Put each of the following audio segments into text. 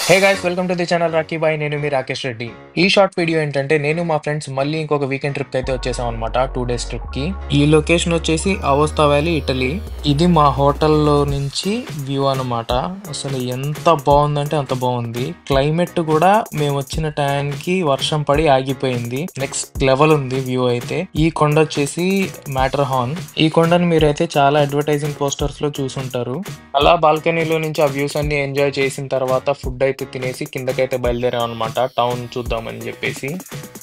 Hey guys, welcome to the channel Rocky Boy. నేను మీ రాకేష్ రెడ్డి. ఈ షార్ట్ వీడియో ఏంటంటే, నేను మా ఫ్రెండ్స్ మళ్ళీ ఇంకొక వీకెండ్ ట్రిప్ అయితే వచ్చేసాం అనమాట. 2 days ట్రిప్ కి. ఈ లొకేషన్ వచ్చేసి అవోస్తా వ్యాలీ, ఇటలీ. ఇది మా హోటల్లో నుంచి వ్యూ అనమాట. అసలు ఎంత బాగుందంటే అంత బాగుంది. క్లైమేట్ కూడా మేము వచ్చిన టైంకి వర్షం పడి ఆగిపోయింది. నెక్స్ట్ లెవెల్ ఉంది వ్యూ అయితే. ఈ కొండ వచ్చేసి మ్యాటర్ హార్న్. ఈ కొండను మీరైతే చాలా అడ్వర్టైజింగ్ పోస్టర్స్ లో చూసుంటారు. అలా బాల్కనీలో నుంచి ఆ వ్యూస్ అన్ని ఎంజాయ్ చేసిన తర్వాత ఫుడ్ అయితే తినేసి కిందకైతే బయలుదేరాం అనమాట. టౌన్ చూద్దామని చెప్పేసి.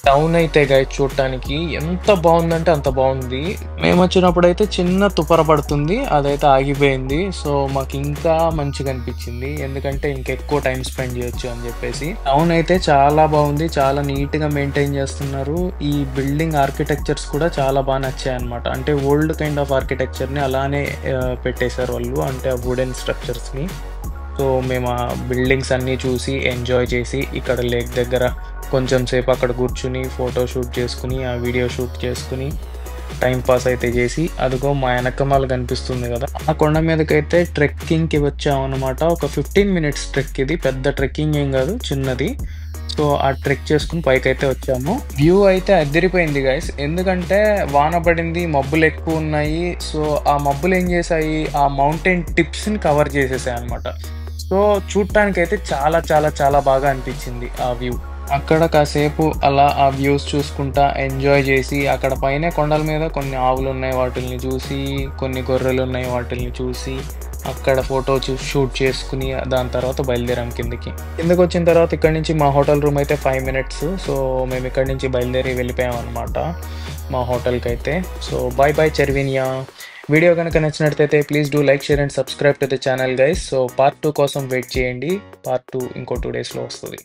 టౌన్ అయితే గైడ్ చూడటానికి ఎంత బాగుందంటే అంత బాగుంది. మేము వచ్చినప్పుడు అయితే చిన్న తుపర పడుతుంది, అదైతే ఆగిపోయింది. సో మాకు ఇంకా మంచిగా అనిపించింది, ఎందుకంటే ఇంకెక్కువ టైం స్పెండ్ చేయొచ్చు అని చెప్పేసి. టౌన్ అయితే చాలా బాగుంది, చాలా నీట్ గా మెయింటైన్ చేస్తున్నారు. ఈ బిల్డింగ్ ఆర్కిటెక్చర్స్ కూడా చాలా బాగా నచ్చాయి అనమాట. అంటే ఓల్డ్ కైండ్ ఆఫ్ ఆర్కిటెక్చర్ ని అలానే పెట్టేశారు వాళ్ళు, అంటే ఆ వుడెన్ స్ట్రక్చర్స్ ని. సో మేము ఆ బిల్డింగ్స్ అన్నీ చూసి ఎంజాయ్ చేసి ఇక్కడ లేక్ దగ్గర కొంచెం సేపు అక్కడ కూర్చుని ఫోటో షూట్ చేసుకుని, ఆ వీడియో షూట్ చేసుకుని టైం పాస్ అయితే చేసి, అదిగో మా వెనకమాల కనిపిస్తుంది కదా, ఆ కొండ మీదకైతే ట్రెక్కింగ్కి వచ్చామన్నమాట. ఒక 15 minutes ట్రెక్. ఇది పెద్ద ట్రెక్కింగ్ ఏం కాదు, చిన్నది. సో ఆ ట్రెక్ చేసుకుని పైకి అయితే వచ్చాము. వ్యూ అయితే అదిరిపోయింది గైస్, ఎందుకంటే వాన పడింది, మబ్బులు ఎక్కువ ఉన్నాయి. సో ఆ మబ్బులు ఏం చేశాయి, ఆ మౌంటైన్ టిప్స్ ని కవర్ చేసేసాయి అనమాట. సో చూడటానికి అయితే చాలా చాలా చాలా బాగా అనిపించింది ఆ వ్యూ. అక్కడ కాసేపు అలా ఆ వ్యూస్ చూసుకుంటా ఎంజాయ్ చేసి, అక్కడ పైన కొండల మీద కొన్ని ఆవులు ఉన్నాయి, వాటిల్ని చూసి, కొన్ని గొర్రెలు ఉన్నాయి, వాటిల్ని చూసి, అక్కడ ఫోటో షూట్ చేసుకుని దాని తర్వాత బయలుదేరాం కిందకి వచ్చిన తర్వాత ఇక్కడ నుంచి మా హోటల్ రూమ్ అయితే 5 minutes. సో మేము ఇక్కడ నుంచి బయలుదేరి వెళ్ళిపోయాం అనమాట మా హోటల్కి అయితే. సో బాయ్ బాయ్ చెర్వినియా. వీడియో కనుక నచ్చినట్లయితే please do like, share and subscribe to the channel guys. So part 2 కోసం వెయిట్ చేయండి. పార్ట్ 2 ఇంకో 2 daysలో వస్తుంది.